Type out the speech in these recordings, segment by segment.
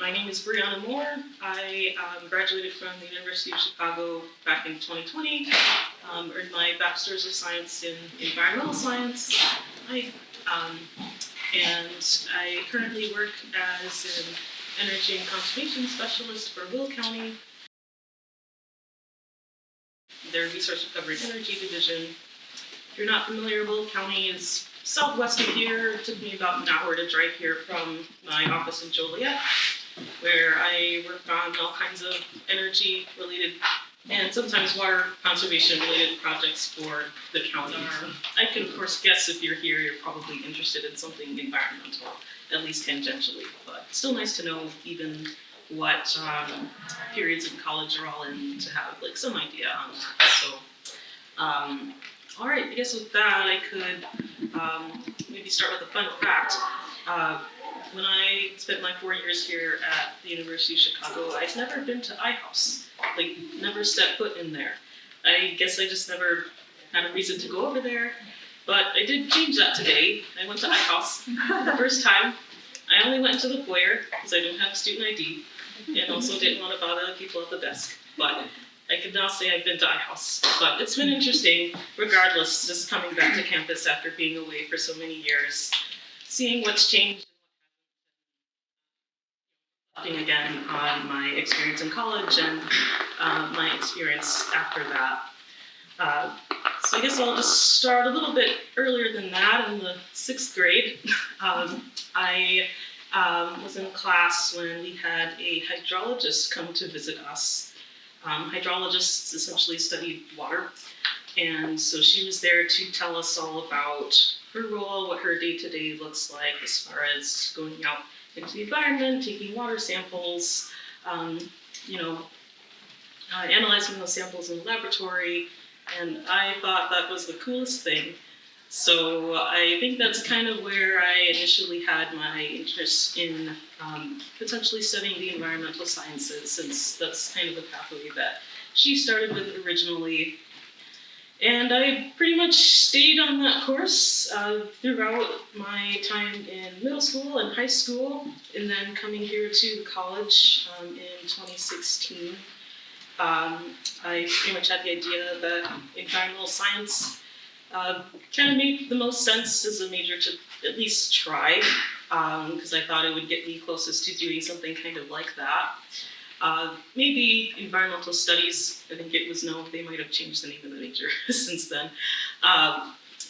My name is Briana Moore. I graduated from the University of Chicago back in 2020, earned my Bachelor's of Science in Environmental Science. I, and I currently work as an energy and conservation specialist for Will County, their resource recovery energy division. If you're not familiar, Will County is southwest of here. It took me about an hour to drive here from my office in Joliet, where I work on all kinds of energy related and sometimes water conservation related projects for the county. I can of course guess if you're here, you're probably interested in something environmental, at least tangentially, but still nice to know even what periods in college are all in to have like some idea on that. So, all right, I guess with that I could maybe start with a fun fact. When I spent my 4 years here at the University of Chicago, I'd never been to iHouse, like never stepped foot in there. I guess I just never had a reason to go over there, but I did change that today. I went to iHouse the first time. I only went to the foyer because I don't have a student ID and also didn't want to bother the people at the desk, but I could now say I've been to iHouse. But it's been interesting, regardless, just coming back to campus after being away for so many years, seeing what's changed again on my experience in college and my experience after that. So I guess I'll just start a little bit earlier than that. In the 6th grade, I was in class when we had a hydrologist come to visit us. Hydrologists essentially studied water, and so she was there to tell us all about her role, what her day-to-day looks like as far as going out into the environment, taking water samples, analyzing those samples in the laboratory, and I thought that was the coolest thing. So I think that's kind of where I initially had my interest in potentially studying the environmental sciences, since that's kind of the pathway that she started with originally. And I pretty much stayed on that course throughout my time in middle school and high school, and then coming here to college in 2016. I pretty much had the idea that environmental science kind of made the most sense as a major to at least try, because I thought it would get me closest to doing something kind of like that. Maybe environmental studies, I think it was known, they might have changed the name of the major since then.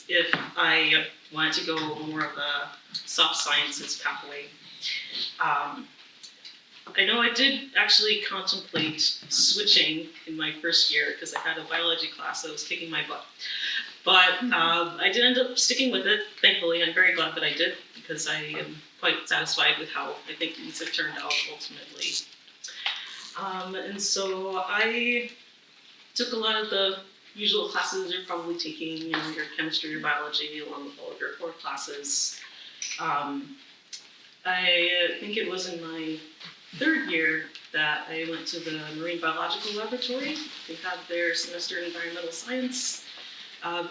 If I wanted to go more of a soft sciences pathway. I know I did actually contemplate switching in my first year because I had a biology class that was kicking my butt. But I did end up sticking with it, thankfully. I'm very glad that I did, because I am quite satisfied with how I think things have turned out ultimately. And so I took a lot of the usual classes you're probably taking, your chemistry, your biology, along with all of your core classes. I think it was in my 3rd year that I went to the Marine Biological Laboratory. They have their semester in environmental science.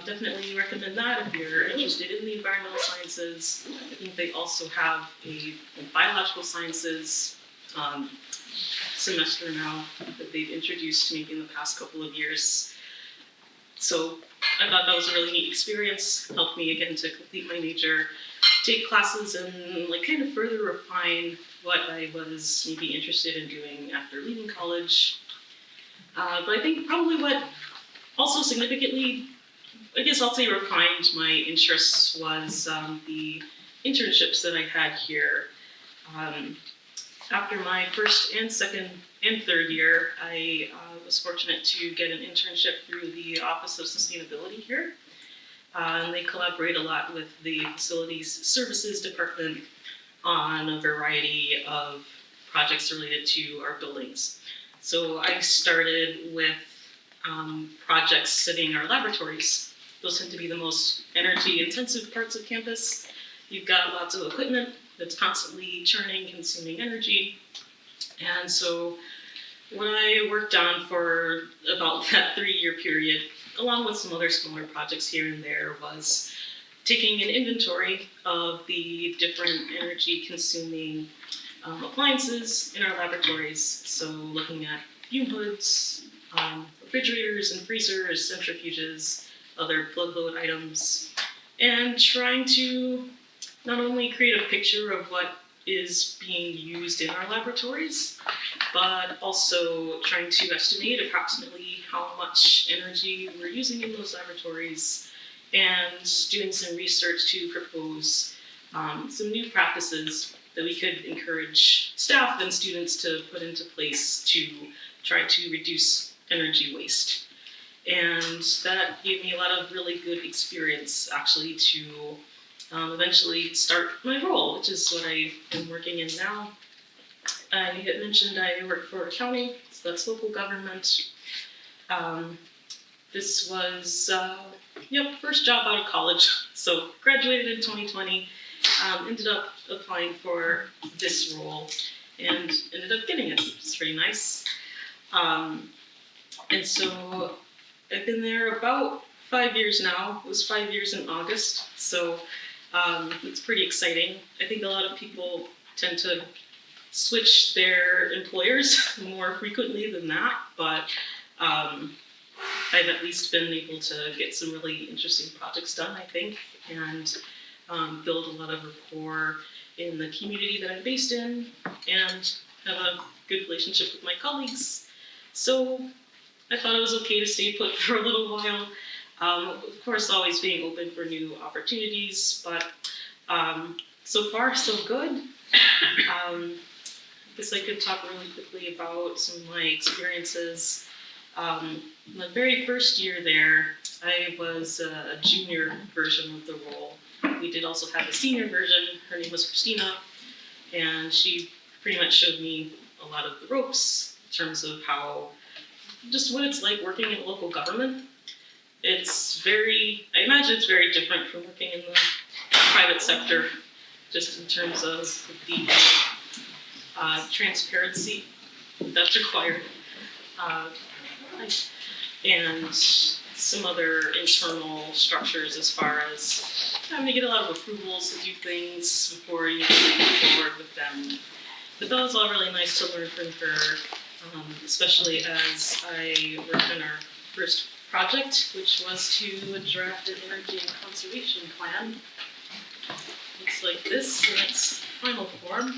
Definitely recommend that if you're interested in the environmental sciences. I think they also have a biological sciences semester now that they've introduced maybe in the past couple of years. So I thought that was a really neat experience. Helped me again to complete my major, take classes and kind of further refine what I was maybe interested in doing after leaving college. But I think probably what also significantly, I guess I'll say, refined my interests was the internships that I had here. After my first and second and 3rd year, I was fortunate to get an internship through the Office of Sustainability here. And they collaborate a lot with the Facilities Services Department on a variety of projects related to our buildings. So I started with projects sitting in our laboratories. Those tend to be the most energy intensive parts of campus. You've got lots of equipment that's constantly churning, consuming energy. And so what I worked on for about that 3-year period, along with some other smaller projects here and there, was taking an inventory of the different energy consuming appliances in our laboratories. So looking at fume hoods, refrigerators and freezers, centrifuges, other plug load items, and trying to not only create a picture of what is being used in our laboratories, but also trying to estimate approximately how much energy we're using in those laboratories, and doing some research to propose some new practices that we could encourage staff and students to put into place to try to reduce energy waste. And that gave me a lot of really good experience actually to eventually start my role, which is what I am working in now. I had mentioned I work for a county, so that's local government. This was, first job out of college. So graduated in 2020, ended up applying for this role and ended up getting it. It's pretty nice. And so I've been there about 5 years now. It was 5 years in August, so it's pretty exciting. I think a lot of people tend to switch their employers more frequently than that, but I've at least been able to get some really interesting projects done, I think, and build a lot of rapport in the community that I'm based in, and have a good relationship with my colleagues. So I thought it was okay to stay put for a little while. Of course, always being open for new opportunities, but so far, so good. I guess I could talk really quickly about some of my experiences. My very first year there, I was a junior version of the role. We did also have a senior version. Her name was Christina, and she pretty much showed me a lot of the ropes in terms of just what it's like working in local government. I imagine it's very different from working in the private sector, just in terms of the transparency that's required, and some other internal structures as far as having to get a lot of approvals to do things before you can move forward with them. But that was all really nice to learn from her, especially as I worked on our first project, which was to draft an energy and conservation plan. Looks like this in its final form.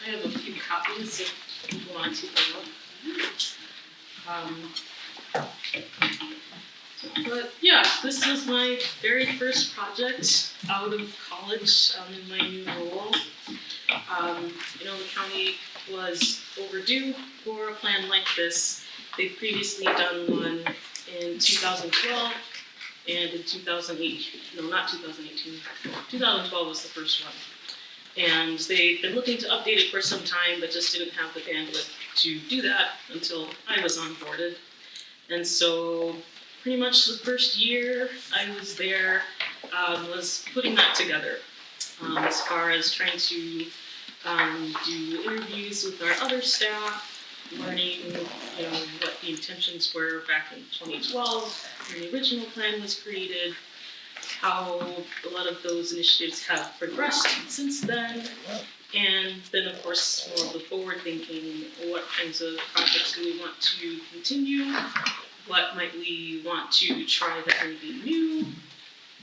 I have a few copies if you want to take a look. But yeah, this was my very first project out of college in my new role. The county was overdue for a plan like this. They'd previously done one in 2012 and in 2012 was the first one. And they'd been looking to update it for some time, but just didn't have the bandwidth to do that until I was onboarded. And so pretty much the first year I was there was putting that together, as far as trying to do interviews with our other staff, learning what the intentions were back in 2012 when the original plan was created, how a lot of those initiatives have progressed since then, and then of course more of the forward thinking, what kinds of projects do we want to continue, what might we want to try that may be new,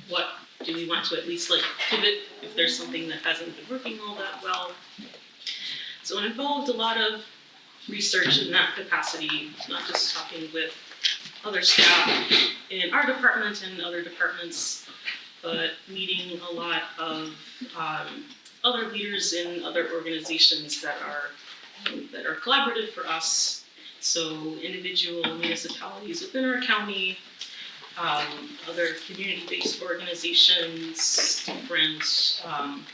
what do we want to at least pivot if there's something that hasn't been working all that well. So it involved a lot of research in that capacity, not just talking with other staff in our department and other departments, but meeting a lot of other leaders in other organizations that are collaborative for us. So individual municipalities within our county, other community-based organizations, different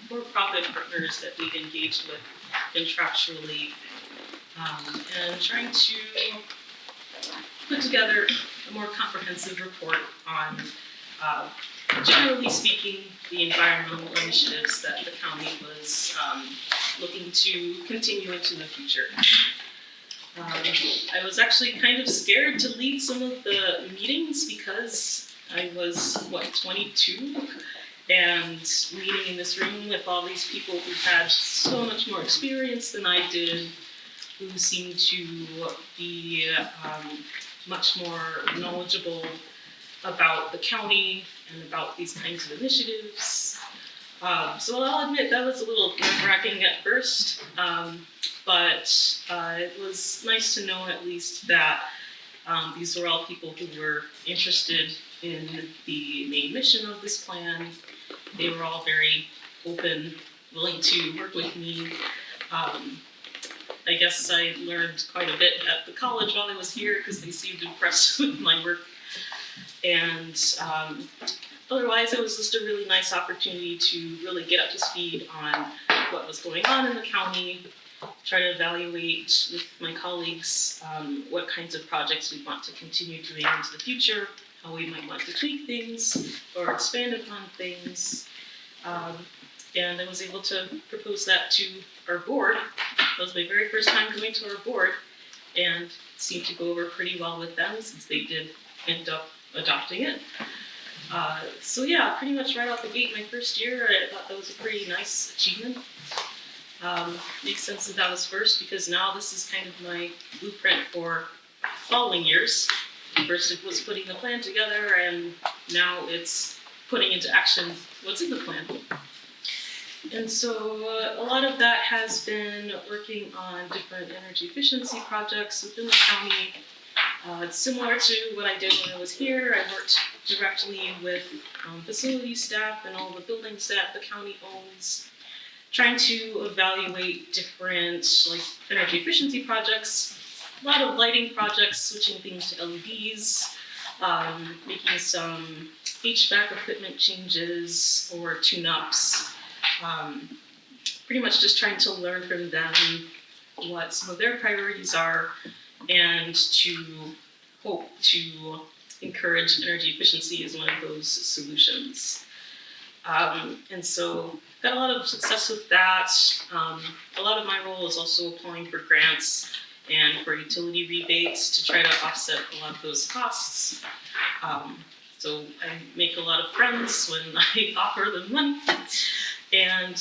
for-profit partners that we've engaged with contractually, and trying to put together a more comprehensive report on, generally speaking, the environmental initiatives that the county was looking to continue into the future. I was actually kind of scared to lead some of the meetings because I was, 22? and meeting in this room with all these people who had so much more experience than I did, who seemed to be much more knowledgeable about the county and about these kinds of initiatives. So I'll admit that was a little nerve-wracking at first, but it was nice to know at least that these were all people who were interested in the main mission of this plan. They were all very open, willing to work with me. I guess I learned quite a bit at the college while I was here because they seemed impressed with my work. And otherwise, it was just a really nice opportunity to really get up to speed on what was going on in the county, try to evaluate with my colleagues what kinds of projects we want to continue doing into the future, how we might want to tweak things or expand upon things. And I was able to propose that to our board. That was my very first time going to our board, and it seemed to go over pretty well with them since they did end up adopting it. So yeah, pretty much right off the gate my first year, I thought that was a pretty nice achievement. Makes sense that was first because now this is kind of my blueprint for following years. First it was putting the plan together, and now it's putting into action what's in the plan. And so a lot of that has been working on different energy efficiency projects within the county. It's similar to what I did when I was here. I worked directly with facility staff and all the buildings that the county owns, trying to evaluate different energy efficiency projects, a lot of lighting projects, switching things to LEDs, making some HVAC equipment changes or tune-ups. Pretty much just trying to learn from them what some of their priorities are and to hope to encourage energy efficiency as one of those solutions. And so got a lot of success with that. A lot of my role is also applying for grants and for utility rebates to try to offset a lot of those costs. So I make a lot of friends when I offer them money. And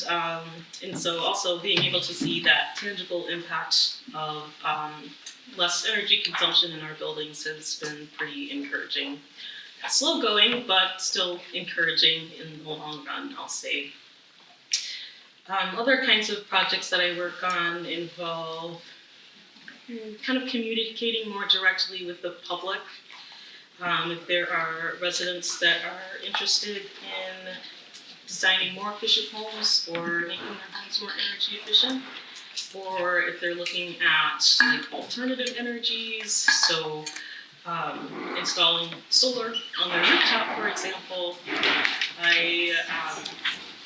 so also being able to see that tangible impact of less energy consumption in our buildings has been pretty encouraging. Slow going, but still encouraging in the long run, I'll say. Other kinds of projects that I work on involve kind of communicating more directly with the public. If there are residents that are interested in designing more efficient homes or making their homes more energy efficient, or if they're looking at alternative energies, so installing solar on their rooftop, for example, I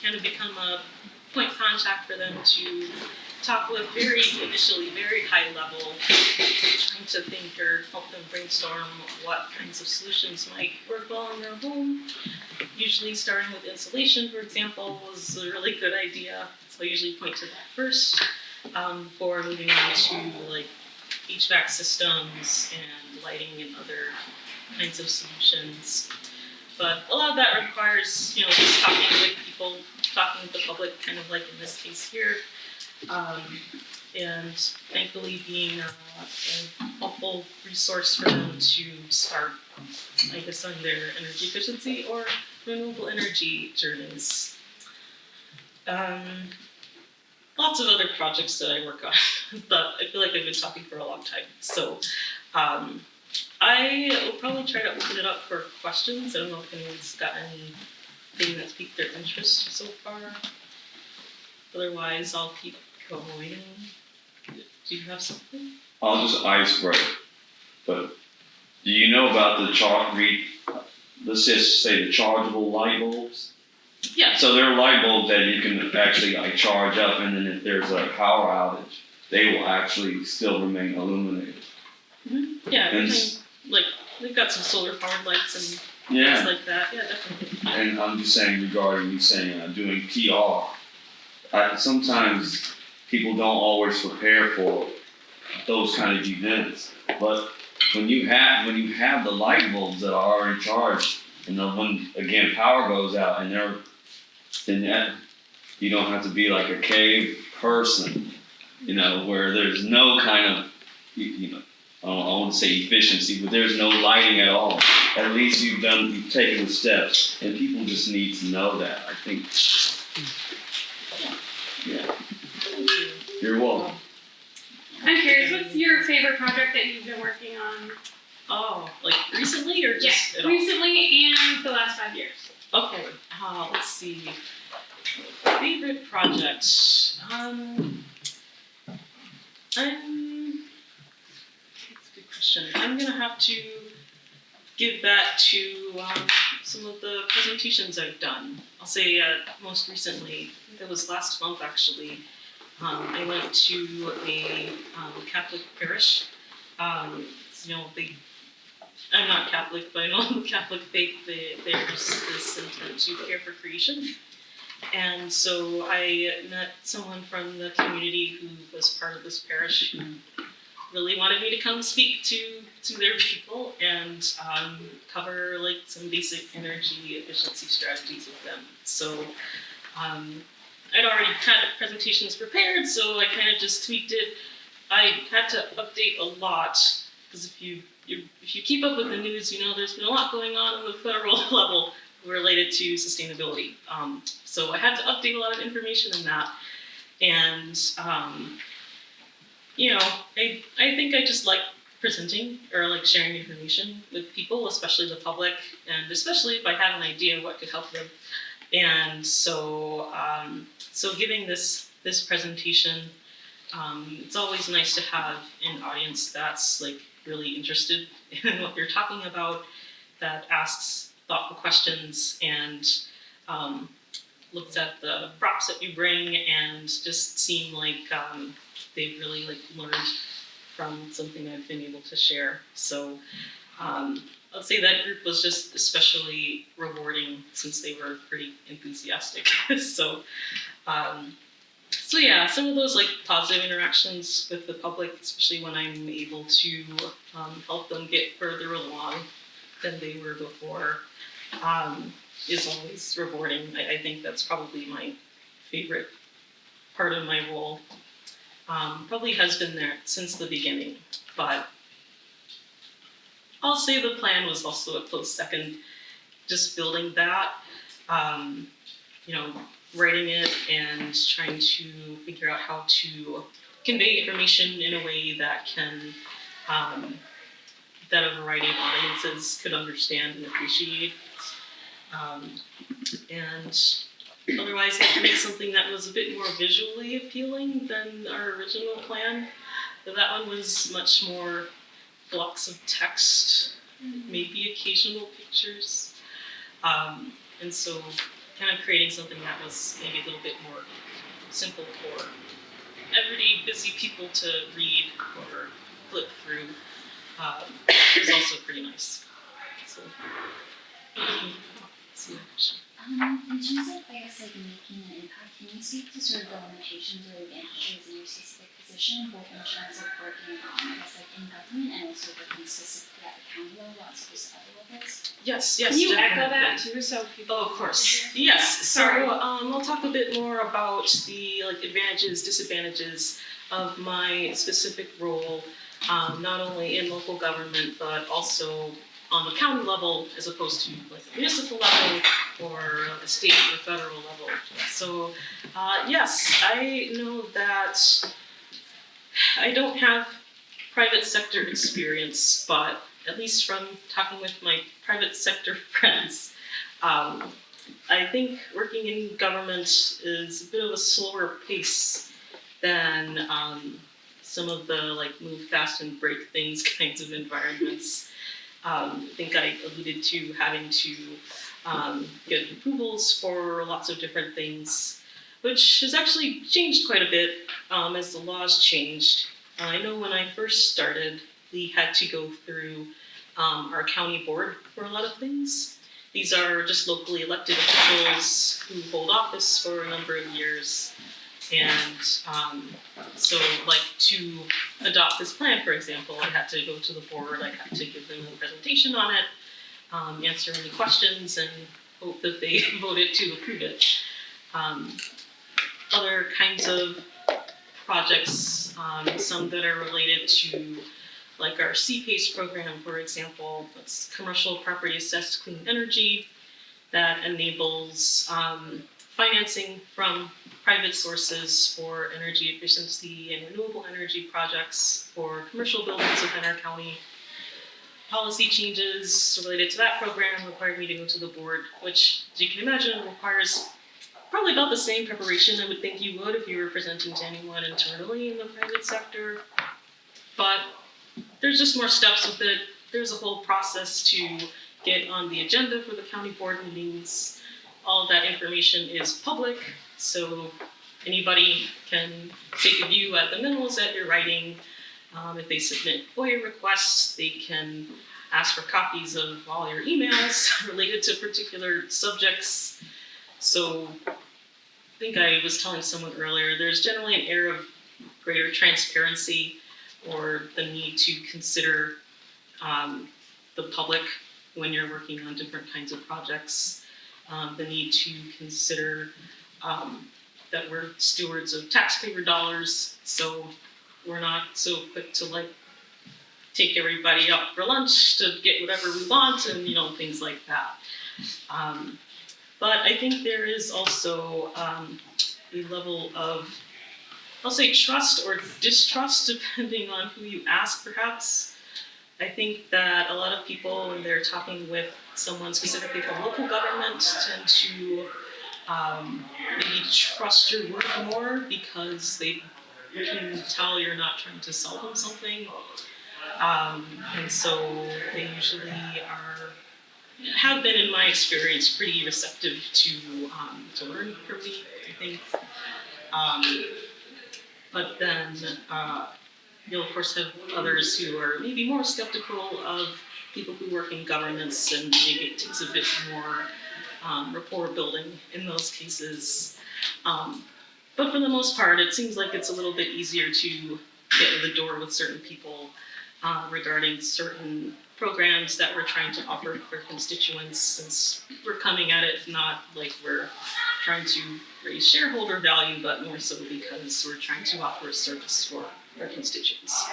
kind of become a point contact for them to talk with initially very high level, trying to think or help them brainstorm what kinds of solutions might work well in their home. Usually starting with insulation, for example, was a really good idea. So I usually point to that first before moving on to HVAC systems and lighting and other kinds of solutions. But a lot of that requires, just talking with people, talking with the public, kind of like in this case here. And thankfully being a helpful resource for them to start, I guess, on their energy efficiency or renewable energy journeys. Lots of other projects that I work on, but I feel like I've been talking for a long time. So I will probably try to open it up for questions. I don't know if anyone's got anything that's piqued their interest so far. Otherwise, I'll keep going. Do you have something? I'll just ice break. But do you know about let's just say the chargeable light bulbs? Yeah. So there are light bulbs that you can actually charge up, and then if there's a power outage, they will actually still remain illuminated. Mm-hmm. Yeah, they've got some solar powered lights and things like that. Yeah, definitely. And I'm just saying regarding you saying doing PR, sometimes people don't always prepare for those kind of events. But when you have the light bulbs that are already charged, and then when again power goes out and they're then you don't have to be like a cave person, where there's no kind of, I won't say efficiency, but there's no lighting at all. At least you've taken the steps, and people just need to know that. I think, yeah. You're welcome. I'm curious, what's your favorite project that you've been working on? Oh, like recently or just at all? Recently and the last 5 years. Okay, let's see. Favorite project. That's a good question. I'm gonna have to give that to some of the presentations I've done. I'll say most recently, I think that was last month actually. I went to a Catholic parish. I'm not Catholic, but I know in the Catholic faith there's this intent to care for creation. And so I met someone from the community who was part of this parish who really wanted me to come speak to their people and cover like some basic energy efficiency strategies with them. So I'd already had presentations prepared, so I kind of just tweaked it. I had to update a lot because if you keep up with the news, there's been a lot going on the federal level related to sustainability. So I had to update a lot of information in that. And, I think I just like presenting or like sharing information with people, especially the public, and especially if I had an idea what could help them. And so, giving this presentation, it's always nice to have an audience that's like really interested in what you're talking about, that asks thoughtful questions and looks at the props that you bring and just seem like they've really like learned from something I've been able to share. So I'll say that group was just especially rewarding since they were pretty enthusiastic. So yeah, some of those like positive interactions with the public, especially when I'm able to help them get further along than they were before, is always rewarding. I think that's probably my favorite part of my role. Probably has been there since the beginning, but I'll say the plan was also a close second. Just building that, writing it and trying to figure out how to convey information in a way that can, that a variety of audiences could understand and appreciate. And otherwise, to make something that was a bit more visually appealing than our original plan. But that one was much more blocks of text, maybe occasional pictures. And so kind of creating something that was maybe a little bit more simple for everyday busy people to read or flip through was also pretty nice. So, In terms of, making an impact, can you speak to sort of the limitations or advantages in your specific position, both in terms of working, in government and also working specifically at the county level as opposed to other levels? Yes, Can you echo definitely. that too, so people? Oh, of course. Yes. Sorry. So I'll talk a bit more about the advantages, disadvantages of my specific role, not only in local government but also on the county level as opposed to a municipal level or a state or federal level. So yes, I know that I don't have private sector experience, but at least from talking with my private sector friends, I think working in government is a bit of a slower pace than some of the move fast and break things kinds of environments. I think I alluded to having to get approvals for lots of different things, which has actually changed quite a bit as the laws changed. I know when I first started, we had to go through our county board for a lot of things. These are just locally elected officials who hold office for a number of years. And so to adopt this plan, for example, I had to go to the board, I had to give them a presentation on it, answer any questions, and hope that they voted to approve it. other kinds of projects, some that are related to like our CPACE program, for example. That's commercial property assessed clean energy that enables financing from private sources for energy efficiency and renewable energy projects for commercial buildings within our county. Policy changes related to that program required me to go to the board, which, as you can imagine, requires probably about the same preparation I would think you would if you were presenting to anyone internally in the private sector. But there's just more steps with it. There's a whole process to get on the agenda for the county board meetings. All of that information is public, so anybody can take a view at the memos that you're writing. If they submit FOIA requests, they can ask for copies of all your emails related to particular subjects. So I think I was telling someone earlier, there's generally an air of greater transparency or the need to consider the public when you're working on different kinds of projects, the need to consider that we're stewards of taxpayer dollars, so we're not so quick to like take everybody out for lunch to get whatever we want and things like that. But I think there is also a level of, I'll say, trust or distrust depending on who you ask perhaps. I think that a lot of people, when they're talking with someone specifically from local government, tend to maybe trust your word more because they can tell you're not trying to sell them something. And so they usually have been, in my experience, pretty receptive to learn from me, I think. But then you'll of course have others who are maybe more skeptical of people who work in governments, and maybe it takes a bit more rapport building in those cases. But for the most part, it seems like it's a little bit easier to get in the door with certain people regarding certain programs that we're trying to offer for constituents, since we're coming at it not like we're trying to raise shareholder value, but more so because we're trying to offer a service for our constituents,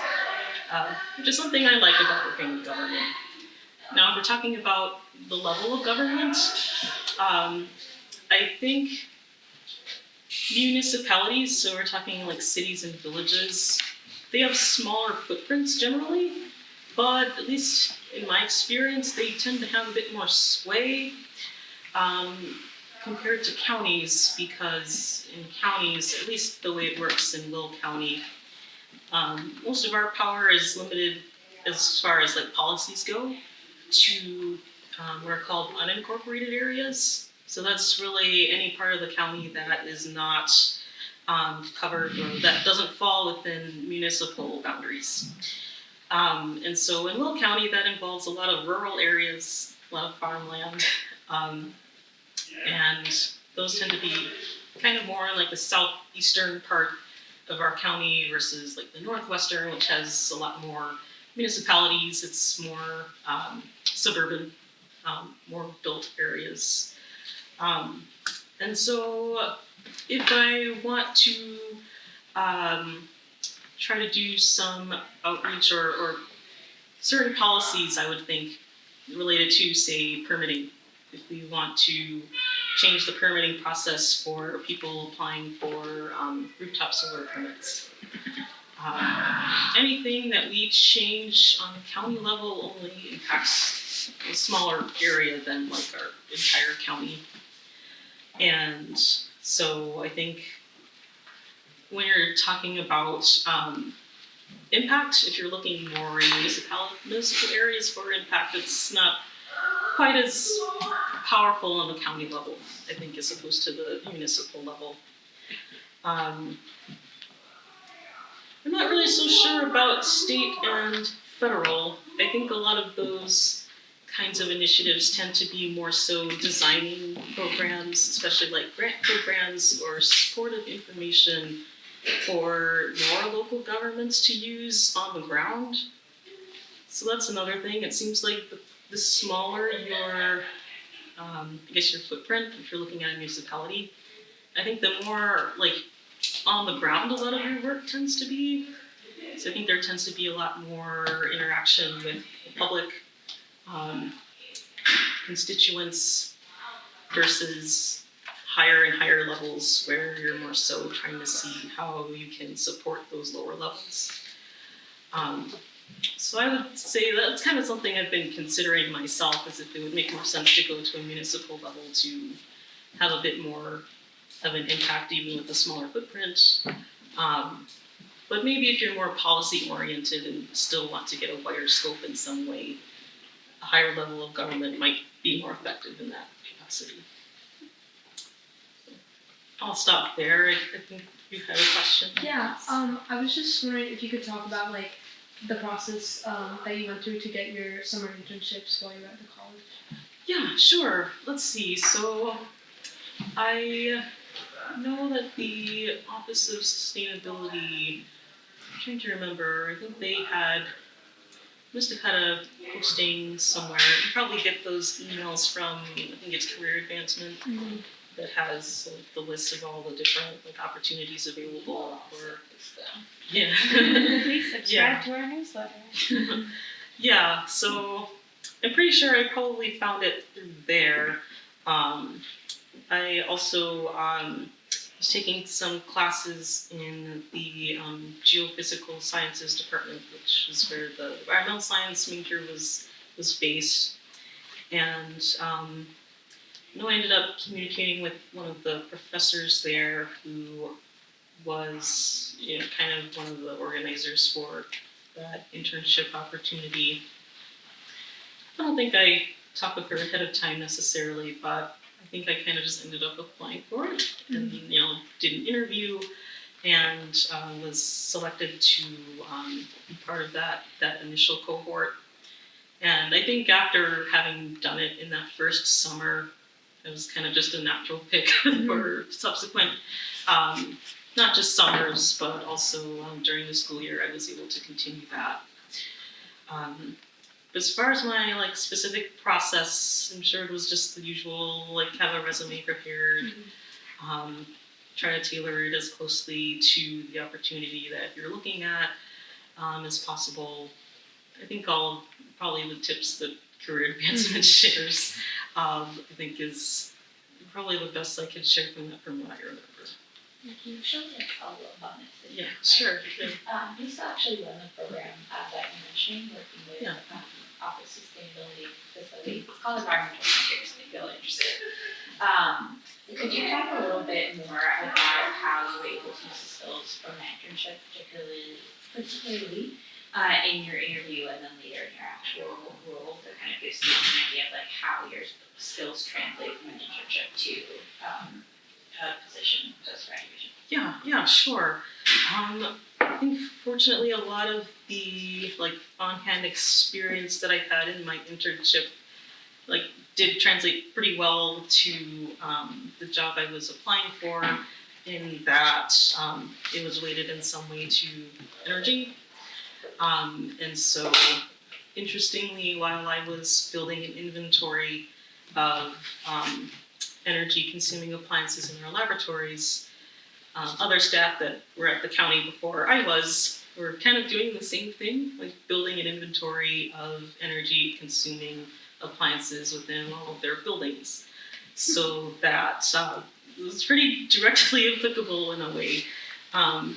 which is something I like about working in government. Now, if we're talking about the level of government, I think municipalities, so we're talking like cities and villages, they have smaller footprints generally, but at least in my experience, they tend to have a bit more sway compared to counties, because in counties, at least the way it works in Will County, most of our power is limited as far as like policies go to what are called unincorporated areas. So that's really any part of the county that is not covered or that doesn't fall within municipal boundaries. And so in Will County, that involves a lot of rural areas, a lot of farmland, and those tend to be kind of more in like the southeastern part of our county versus like the northwestern, which has a lot more municipalities. It's more suburban, more built areas. And so if I want to try to do some outreach or certain policies, I would think, related to, say, permitting. If we want to change the permitting process for people applying for rooftop solar permits. Anything that we change on the county level only impacts a smaller area than like our entire county. And so I think when you're talking about impact, if you're looking more in municipal areas for impact, it's not quite as powerful on the county level, I think, as opposed to the municipal level. I'm not really so sure about state and federal. I think a lot of those kinds of initiatives tend to be more so designing programs, especially like grant programs or supportive information for your local governments to use on the ground. So that's another thing. It seems like the smaller your, I guess your footprint, if you're looking at a municipality, I think the more like on the ground a lot of your work tends to be. So I think there tends to be a lot more interaction with the public, constituents versus higher and higher levels where you're more so trying to see how you can support those lower levels. So I would say that's kind of something I've been considering myself, as if it would make more sense to go to a municipal level to have a bit more of an impact even with a smaller footprint. But maybe if you're more policy oriented and still want to get a wider scope in some way, a higher level of government might be more effective in that capacity. I'll stop there. I think you had a question. Yeah, I was just wondering if you could talk about like the process that you went through to get your summer internships while you were at the college. Yeah, sure. Let's see. So I know that the Office of Sustainability, I'm trying to remember, I think they must have had a posting somewhere. You probably get those emails from, I think it's Career Advancement, that has the list of all the different opportunities available for. Yeah. Please subscribe Yeah. to our newsletter. Yeah, so I'm pretty sure I probably found it through there. I also was taking some classes in the geophysical sciences department, which is where the environmental science major was based. And I ended up communicating with one of the professors there who was, kind of one of the organizers for that internship opportunity. I don't think I talked with her ahead of time necessarily, but I think I kind of just ended up applying for it and, did an interview and was selected to be part of that initial cohort. And I think after having done it in that first summer, it was kind of just a natural pick for subsequent, not just summers, but also during the school year, I was able to continue that. But as far as my specific process, I'm sure it was just the usual, have a resume prepared, try to tailor it as closely to the opportunity that you're looking at as possible. I think all probably the tips that Career Advancement shares, I think is probably the best I could share from what I remember. Usually a follow-up on this. Yeah, sure. We used to actually run a program that you're mentioning, working with Yeah. Office Sustainability Facility. It's called Environmental Metrics, if you're interested. Could you talk a little bit more about how you were able to use the skills from the internship, particularly in your interview and then later in your actual role, to kind of give students an idea of how your skills translate from an internship to a position post-graduation? Yeah, sure. I think fortunately a lot of the on-hand experience that I had in my internship did translate pretty well to the job I was applying for, in that it was related in some way to energy. And so interestingly, while I was building an inventory of energy consuming appliances in our laboratories, other staff that were at the county before I were kind of doing the same thing, building an inventory of energy consuming appliances within all of their buildings. So that was pretty directly applicable in a way.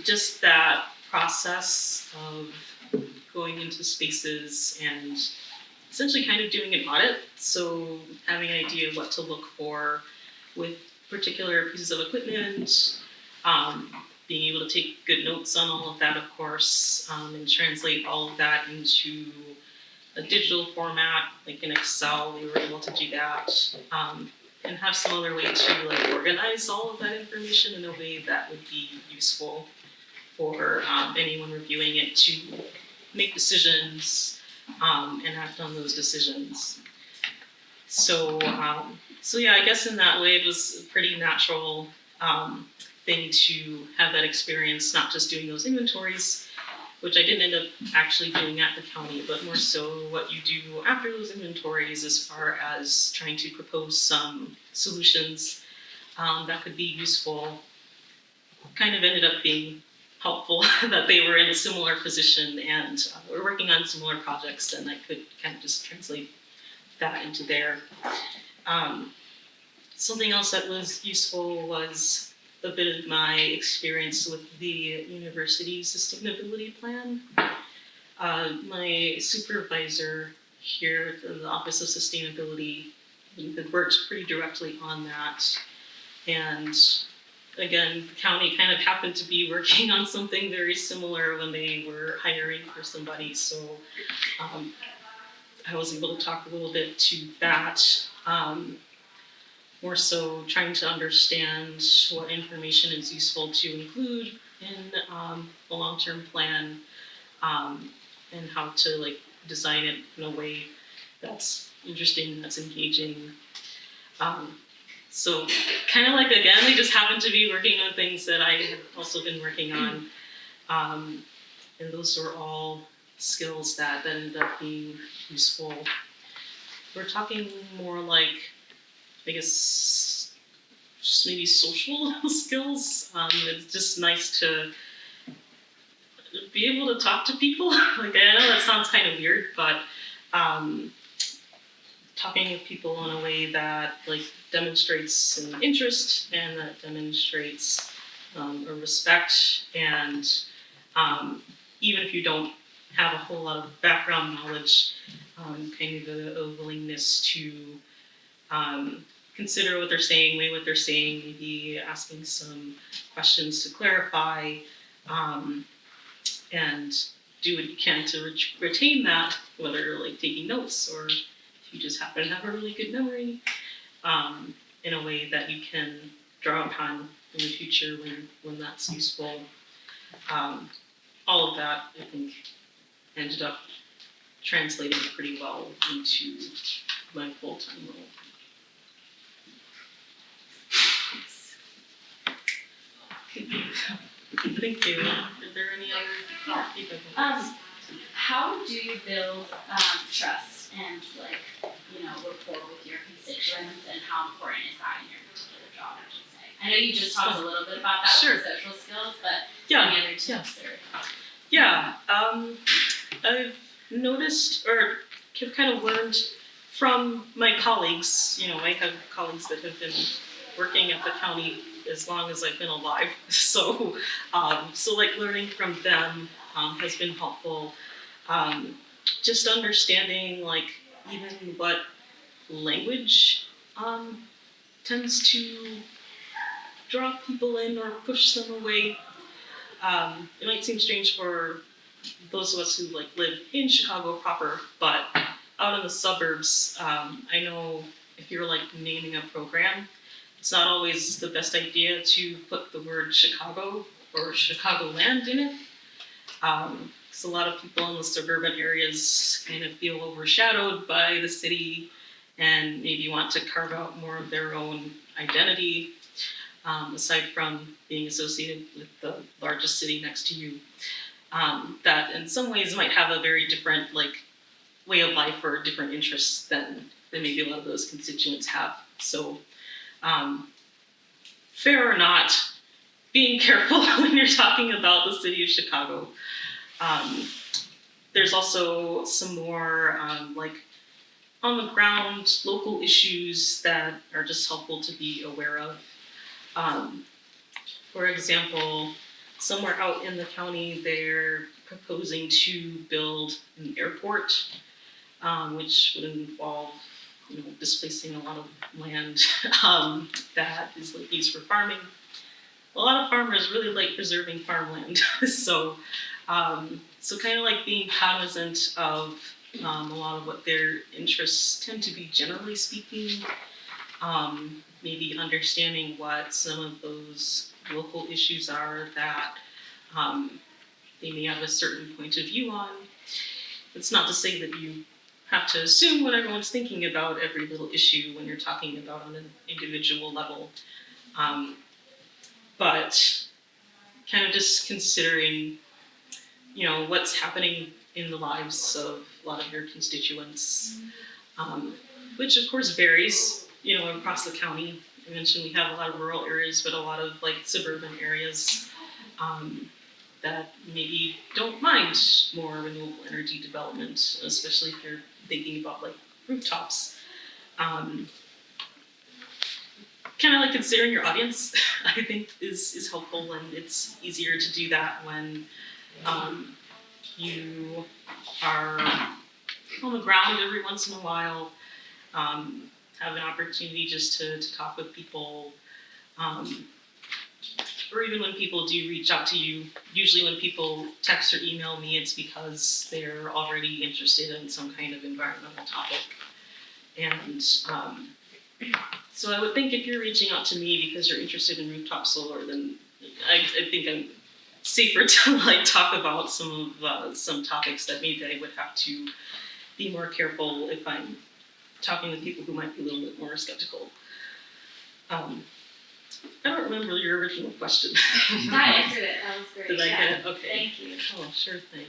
Just that process of going into spaces and essentially kind of doing an audit. So having an idea of what to look for with particular pieces of equipment, being able to take good notes on all of that, of course, and translate all of that into a digital format, in Excel. We were able to do that, and have some other way to organize all of that information in a way that would be useful for anyone reviewing it to make decisions and act on those decisions. So yeah, I guess in that way it was a pretty natural thing to have that experience, not just doing those inventories, which I didn't end up actually doing at the county, but more so what you do after those inventories as far as trying to propose some solutions that could be useful kind of ended up being helpful that they were in a similar position and were working on similar projects, and I could kind of just translate that into there. Something else that was useful was a bit of my experience with the university sustainability plan. My supervisor here at the Office of Sustainability had worked pretty directly on that. And again, the county kind of happened to be working on something very similar when they were hiring for somebody. So I was able to talk a little bit to that. More so trying to understand what information is useful to include in a long-term plan, and how to like design it in a way that's interesting, that's engaging. So kind of like, again, they just happen to be working on things that I have also been working on. And those are all skills that ended up being useful. We're talking more like, I guess, just maybe social skills. It's just nice to be able to talk to people. Like, I know that sounds kind of weird, but talking with people in a way that like demonstrates an interest and that demonstrates a respect, and even if you don't have a whole lot of background knowledge, kind of a willingness to consider what they're saying, weigh what they're saying, maybe asking some questions to clarify, and do what you can to retain that, whether like taking notes or if you just happen to have a really good memory, in a way that you can draw upon in the future when that's useful. All of that, I think, ended up translating pretty well into my full-time role. Thank you. Are there any other feedback? How do you build trust and rapport with your constituents, and how important is that in your particular job, I should say? I know you just talked a little bit about that Sure. with the social skills, but Yeah. any other tips or? Yeah, I've noticed or have kind of learned from my colleagues. You know, I have colleagues that have been working at the county as long as I've been alive. So like learning from them has been helpful. Just understanding like even what language tends to draw people in or push them away. It might seem strange for those of us who like live in Chicago proper, but out in the suburbs, I know if you're like naming a program, it's not always the best idea to put the word Chicago or Chicagoland in it. Because a lot of people in the suburban areas kind of feel overshadowed by the city and maybe want to carve out more of their own identity, aside from being associated with the largest city next to you. That in some ways might have a very different like way of life or different interests than maybe a lot of those constituents have. So fair or not, being careful when you're talking about the city of Chicago. There's also some more like on the ground local issues that are just helpful to be aware of. For example, somewhere out in the county, they're proposing to build an airport, which would involve, displacing a lot of land that is like used for farming. A lot of farmers really like preserving farmland, so kind of like being cognizant of a lot of what their interests tend to be, generally speaking. Maybe understanding what some of those local issues are that they may have a certain point of view on. It's not to say that you have to assume what everyone's thinking about every little issue when you're talking about on an individual level. But kind of just considering, what's happening in the lives of a lot of your constituents, which of course varies, across the county. I mentioned we have a lot of rural areas, but a lot of like suburban areas that maybe don't mind more renewable energy development, especially if you're thinking about like rooftops. Kind of like considering your audience, I think is helpful, and it's easier to do that when you are on the ground every once in a while, have an opportunity just to talk with people, or even when people do reach out to you. Usually when people text or email me, it's because they're already interested in some kind of environmental topic. And so I would think if you're reaching out to me because you're interested in rooftop solar, then I think I'm safer to like talk about some topics that maybe I would have to be more careful if I'm talking with people who might be a little bit more skeptical. I don't remember your original question. That answered it, that was great, Did I yeah. get it? Okay. Thank you. Oh, sure thing.